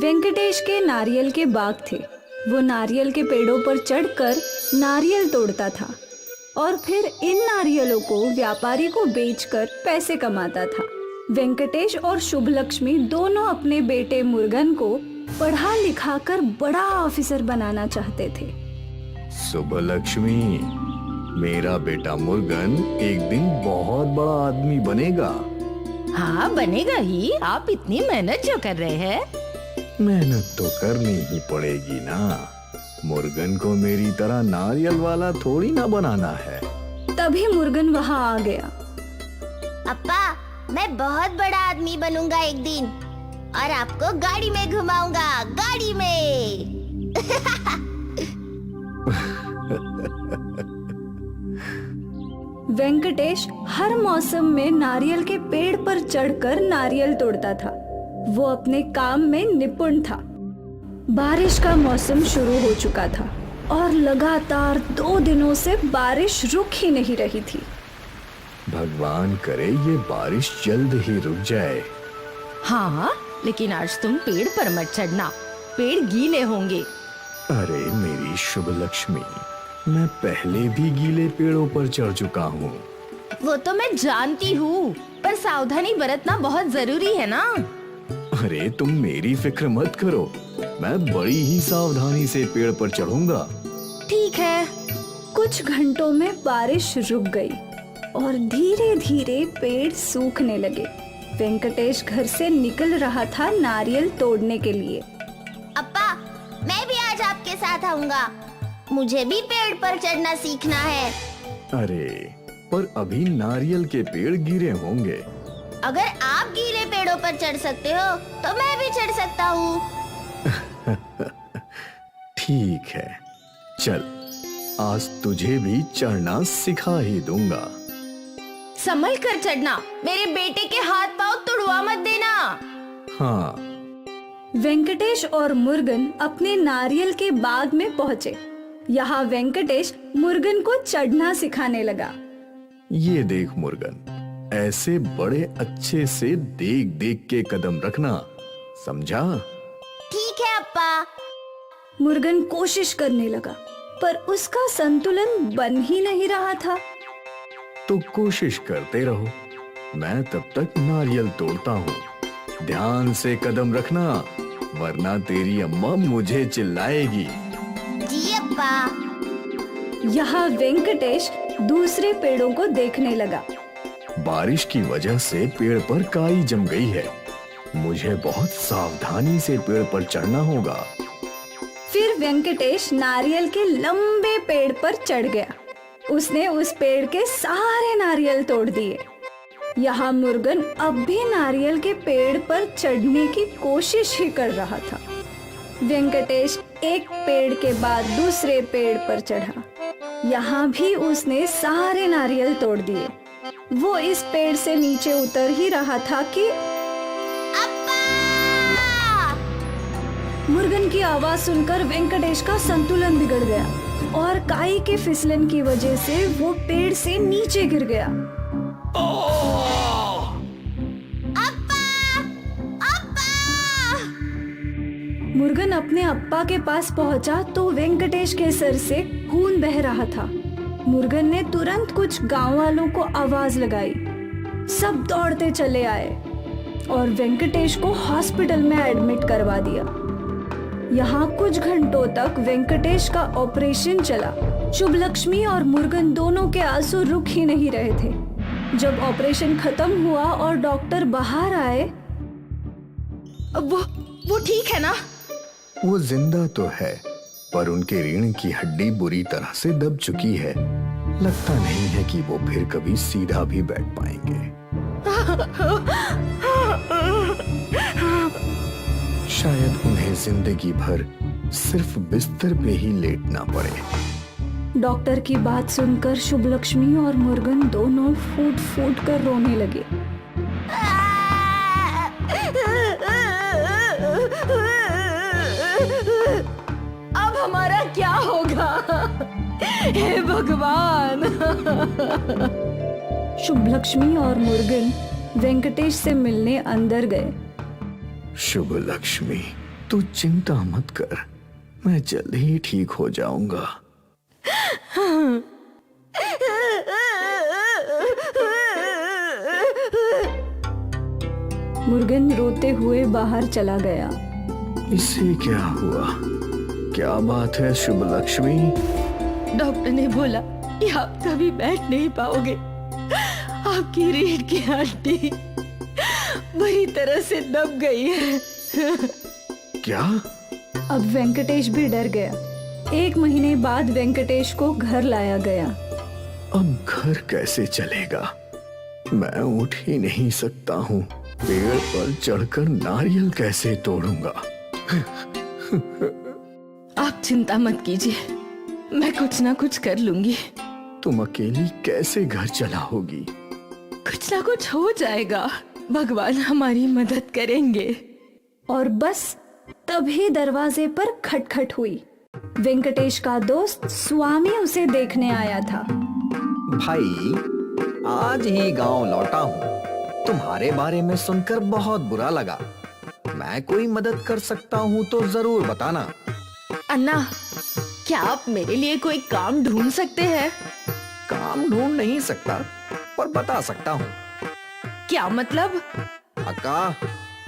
वेंकटेश के नारियल के बाग थे। वो नारियल के पेड़ों पर चढ़कर नारियल तोड़ता था और फिर इन नारियलों को व्यापारी को बेचकर पैसे कमाता था। वेंकटेश और शुभलक्ष्मी दोनों अपने बेटे मुर्गन को पढ़ा लिखा कर बड़ा ऑफिसर बनाना चाहते थे। शुभलक्ष्मी, मेरा बेटा मुर्गन एक दिन बहुत बड़ा आदमी बनेगा। हाँ बनेगा ही, आप इतनी मेहनत जो कर रहे हैं। मेहनत तो करनी ही पड़ेगी ना। मुर्गन को मेरी तरह नारियल वाला थोड़ी ना बनाना है। तभी मुर्गन वहाँ आ गया। अप्पा, मैं बहुत बड़ा आदमी बनूंगा एक दिन और आपको गाड़ी में घुमाऊंगा, गाड़ी में। वेंकटेश हर मौसम में नारियल के पेड़ पर चढ़कर नारियल तोड़ता था। वो अपने काम में निपुण था। बारिश का मौसम शुरू हो चुका था और लगातार 2 दिनों से बारिश रुक ही नहीं रही थी। भगवान करे ये बारिश जल्द ही रुक जाए। हाँ, लेकिन आज तुम पेड़ पर मत चढ़ना, पेड़ गीले होंगे। अरे मेरी शुभलक्ष्मी, मैं पहले भी गीले पेड़ों पर चढ़ चुका हूँ। वो तो मैं जानती हूँ, पर सावधानी बरतना बहुत जरूरी है ना। अरे तुम मेरी फिक्र मत करो, मैं बड़ी ही सावधानी से पेड़ पर चढ़ूंगा। ठीक है। कुछ घंटों में बारिश रुक गई और धीरे धीरे पेड़ सूखने लगे। वेंकटेश घर से निकल रहा था नारियल तोड़ने के लिए। अप्पा, मैं भी आज आपके साथ आऊंगा। मुझे भी पेड़ पर चढ़ना सीखना है। अरे पर अभी नारियल के पेड़ गिरे होंगे। अगर आप गीले पेड़ों पर चढ़ सकते हो तो मैं भी चढ़ सकता हूँ। ठीक है, चल आज तुझे भी चढ़ना सिखा ही दूंगा। संभल कर चढ़ना, मेरे बेटे के हाथ पांव तुड़वा मत देना। हाँ। वेंकटेश और मुर्गन अपने नारियल के बाग में पहुँचे। यहाँ वेंकटेश मुर्गन को चढ़ना सिखाने लगा। ये देख मुर्गन, ऐसे बड़े अच्छे से देख देख के कदम रखना, समझा? ठीक है अप्पा। मुर्गन कोशिश करने लगा पर उसका संतुलन बन ही नहीं रहा था। तो कोशिश करते रहो, मैं तब तक नारियल तोड़ता हूँ। ध्यान से कदम रखना, वरना तेरी अम्मा मुझे चिल्लाएगी। जी अप्पा। यहाँ वेंकटेश दूसरे पेड़ों को देखने लगा। बारिश की वजह से पेड़ पर काई जम गई है। मुझे बहुत सावधानी से पेड़ पर चढ़ना होगा। फिर वेंकटेश नारियल के लंबे पेड़ पर चढ़ गया। उसने उस पेड़ के सारे नारियल तोड़ दिए। यहाँ मुर्गन अब भी नारियल के पेड़ पर चढ़ने की कोशिश ही कर रहा था। वेंकटेश एक पेड़ के बाद दूसरे पेड़ पर चढ़ा। यहाँ भी उसने सारे नारियल तोड़ दिए। वो इस पेड़ से नीचे उतर ही रहा था कि अप्पा! मुर्गन की आवाज सुनकर वेंकटेश का संतुलन बिगड़ गया और काई के फिसलन की वजह से वो पेड़ से नीचे गिर गया। अप्पा! अप्पा! मुर्गन अपने अप्पा के पास पहुंचा तो वेंकटेश के सर से खून बह रहा था। मुर्गन ने तुरंत कुछ गांव वालों को आवाज लगाई। सब दौड़ते चले आए और वेंकटेश को हॉस्पिटल में एडमिट करवा दिया। यहाँ कुछ घंटों तक वेंकटेश का ऑपरेशन चला। शुभलक्ष्मी और मुर्गन दोनों के आंसू रुक ही नहीं रहे थे। जब ऑपरेशन खत्म हुआ और डॉक्टर बाहर आए, वो ठीक है ना? वो जिंदा तो है, पर उनके रीढ़ की हड्डी बुरी तरह से दब चुकी है। लगता नहीं है कि वो फिर कभी सीधा भी बैठ पाएंगे। शायद उन्हें जिंदगी भर सिर्फ बिस्तर पे ही लेटना पड़े। डॉक्टर की बात सुनकर शुभलक्ष्मी और मुर्गन दोनों फूट फूट कर रोने लगे। अब हमारा क्या होगा? हे भगवान! शुभलक्ष्मी और मुर्गन वेंकटेश से मिलने अंदर गए। शुभलक्ष्मी, तू चिंता मत कर, मैं जल्द ही ठीक हो जाऊंगा। मुर्गन रोते हुए बाहर चला गया। इससे क्या हुआ? क्या बात है शुभ लक्ष्मी? डॉक्टर ने बोला कि आप कभी बैठ नहीं पाओगे। आपकी रीढ़ की हड्डी बुरी तरह से दब गई है। क्या? अब वेंकटेश भी डर गया। 1 महीने बाद वेंकटेश को घर लाया गया। अब घर कैसे चलेगा? मैं उठ ही नहीं सकता हूँ। पेड़ पर चढ़कर नारियल कैसे तोड़ूंगा? आप चिंता मत कीजिए, मैं कुछ ना कुछ कर लूंगी। तुम अकेली कैसे घर चलाओगी? कुछ ना कुछ हो जाएगा, भगवान हमारी मदद करेंगे। और बस तभी दरवाजे पर खटखट हुई। वेंकटेश का दोस्त स्वामी उसे देखने आया था। भाई, आज ही गांव लौटा हूँ। तुम्हारे बारे में सुनकर बहुत बुरा लगा। मैं कोई मदद कर सकता हूँ तो जरूर बताना। अन्ना, क्या आप मेरे लिए कोई काम ढूंढ सकते हैं? काम ढूंढ नहीं सकता, पर बता सकता हूँ। क्या मतलब? अक्का,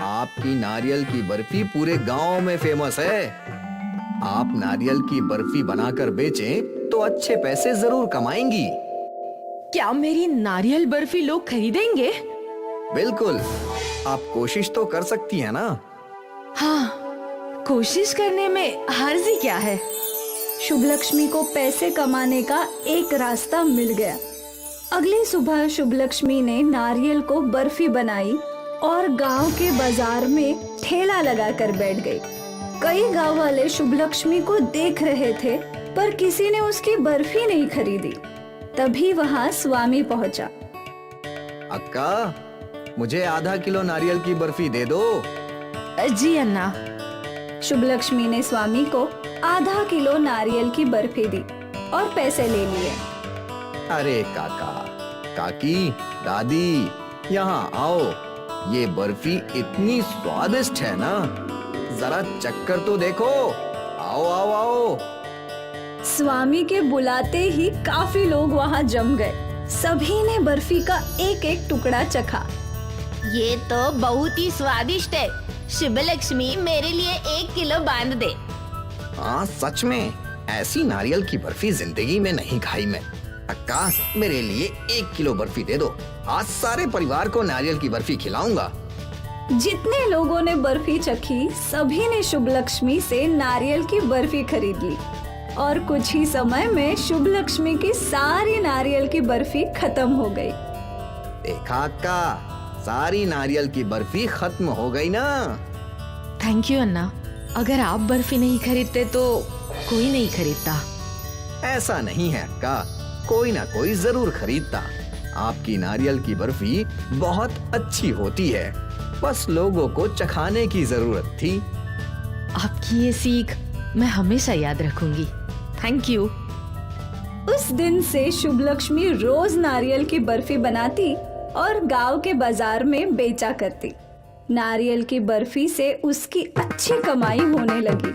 आपकी नारियल की बर्फी पूरे गांव में फेमस है। आप नारियल की बर्फी बनाकर बेचें तो अच्छे पैसे जरूर कमाएंगी। क्या मेरी नारियल बर्फी लोग खरीदेंगे? बिल्कुल, आप कोशिश तो कर सकती हैं ना? हाँ, कोशिश करने में हार्जी क्या है? शुभ लक्ष्मी को पैसे कमाने का एक रास्ता मिल गया। अगली सुबह शुभ लक्ष्मी ने नारियल को बर्फी बनाई और गांव के बाजार में ठेला लगाकर बैठ गई। कई गांव वाले शुभ लक्ष्मी को देख रहे थे, पर किसी ने उसकी बर्फी नहीं खरीदी। तभी वहां स्वामी पहुंचा। अक्का, मुझे आधा किलो नारियल की बर्फी दे दो। जी अन्ना। शुभ लक्ष्मी ने स्वामी को आधा किलो नारियल की बर्फी दी और पैसे ले लिए। अरे काका, काकी, दादी, यहाँ आओ। ये बर्फी इतनी स्वादिष्ट है ना, जरा चक्कर तो देखो। आओ आओ आओ। स्वामी के बुलाते ही काफी लोग वहां जम गए। सभी ने बर्फी का एक एक टुकड़ा चखा। ये तो बहुत ही स्वादिष्ट है। शुभ लक्ष्मी, मेरे लिए 1 किलो बांध दे। हाँ, सच में ऐसी नारियल की बर्फी जिंदगी में नहीं खाई मैं। अक्का, मेरे लिए 1 किलो बर्फी दे दो। आज सारे परिवार को नारियल की बर्फी खिलाऊंगा। जितने लोगों ने बर्फी चखी, सभी ने शुभ लक्ष्मी से नारियल की बर्फी खरीद ली और कुछ ही समय में शुभ लक्ष्मी की सारी नारियल की बर्फी खत्म हो गई। देखा अक्का, सारी नारियल की बर्फी खत्म हो गई ना। थैंक यू अन्ना। अगर आप बर्फी नहीं खरीदते तो कोई नहीं खरीदता। ऐसा नहीं है अक्का, कोई ना कोई जरूर खरीदता। आपकी नारियल की बर्फी बहुत अच्छी होती है, बस लोगों को चखाने की जरूरत थी। आपकी ये सीख मैं हमेशा याद रखूंगी। Thank you. उस दिन से शुभ लक्ष्मी रोज नारियल की बर्फी बनाती और गांव के बाजार में बेचा करती। नारियल की बर्फी से उसकी अच्छी कमाई होने लगी।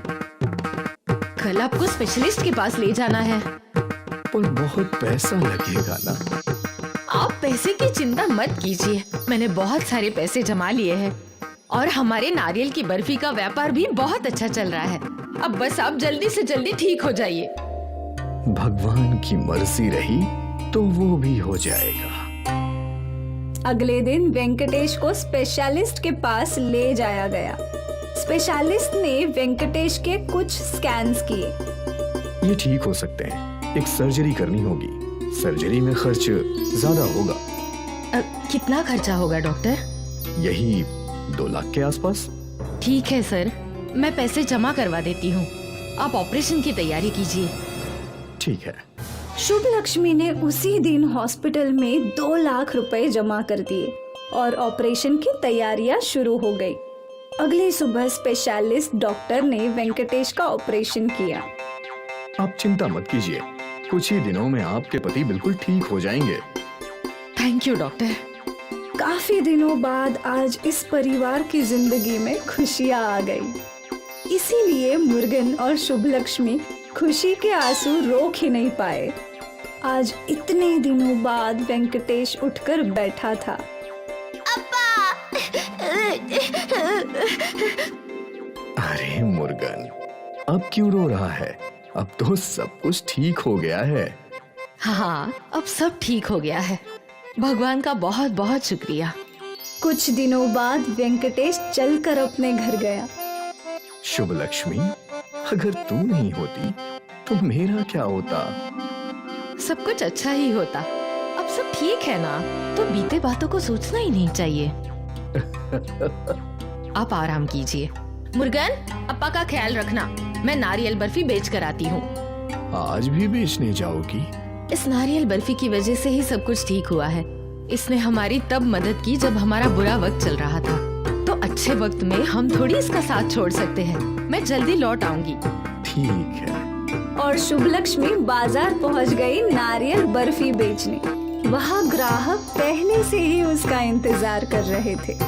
कल आपको स्पेशलिस्ट के पास ले जाना है। पर बहुत पैसा लगेगा ना। आप पैसे की चिंता मत कीजिए, मैंने बहुत सारे पैसे जमा लिए हैं और हमारे नारियल की बर्फी का व्यापार भी बहुत अच्छा चल रहा है। अब बस आप जल्दी से जल्दी ठीक हो जाइए। भगवान की मर्जी रही तो वो भी हो जाएगा। अगले दिन वेंकटेश को स्पेशलिस्ट के पास ले जाया गया। स्पेशलिस्ट ने वेंकटेश के कुछ स्कैन्स किए। ये ठीक हो सकते हैं, एक सर्जरी करनी होगी। सर्जरी में खर्च ज्यादा होगा। कितना खर्चा होगा डॉक्टर? यही 2 लाख के आसपास। ठीक है सर, मैं पैसे जमा करवा देती हूँ। आप ऑपरेशन की तैयारी कीजिए। ठीक है। शुभ लक्ष्मी ने उसी दिन हॉस्पिटल में 2 लाख रुपए जमा कर दिए और ऑपरेशन की तैयारियां शुरू हो गई। अगली सुबह स्पेशलिस्ट डॉक्टर ने वेंकटेश का ऑपरेशन किया। आप चिंता मत कीजिए, कुछ ही दिनों में आपके पति बिल्कुल ठीक हो जाएंगे। Thank you doctor. काफी दिनों बाद आज इस परिवार की जिंदगी में खुशियां आ गई। इसीलिए मुर्गन और शुभ लक्ष्मी खुशी के आंसू रोक ही नहीं पाए। आज इतने दिनों बाद वेंकटेश उठकर बैठा था। अरे मुर्गन, अब क्यों रो रहा है? अब तो सब कुछ ठीक हो गया है। हाँ, अब सब ठीक हो गया है। भगवान का बहुत बहुत शुक्रिया। कुछ दिनों बाद वेंकटेश चलकर अपने घर गया। शुभ लक्ष्मी, अगर तू नहीं होती तो मेरा क्या होता? सब कुछ अच्छा ही होता। अब सब ठीक है ना, तो बीते बातों को सोचना ही नहीं चाहिए। आप आराम कीजिए। मुर्गन, अप्पा का ख्याल रखना। मैं नारियल बर्फी बेच कर आती हूँ। आज भी बेचने जाओगी? इस नारियल बर्फी की वजह से ही सब कुछ ठीक हुआ है। इसने हमारी तब मदद की जब हमारा बुरा वक्त चल रहा था, तो अच्छे वक्त में हम थोड़ी इसका साथ छोड़ सकते हैं। मैं जल्दी लौट आऊंगी। ठीक है। और शुभ लक्ष्मी बाजार पहुंच गई नारियल बर्फी बेचने। वहाँ ग्राहक पहले से ही उसका इंतजार कर रहे थे।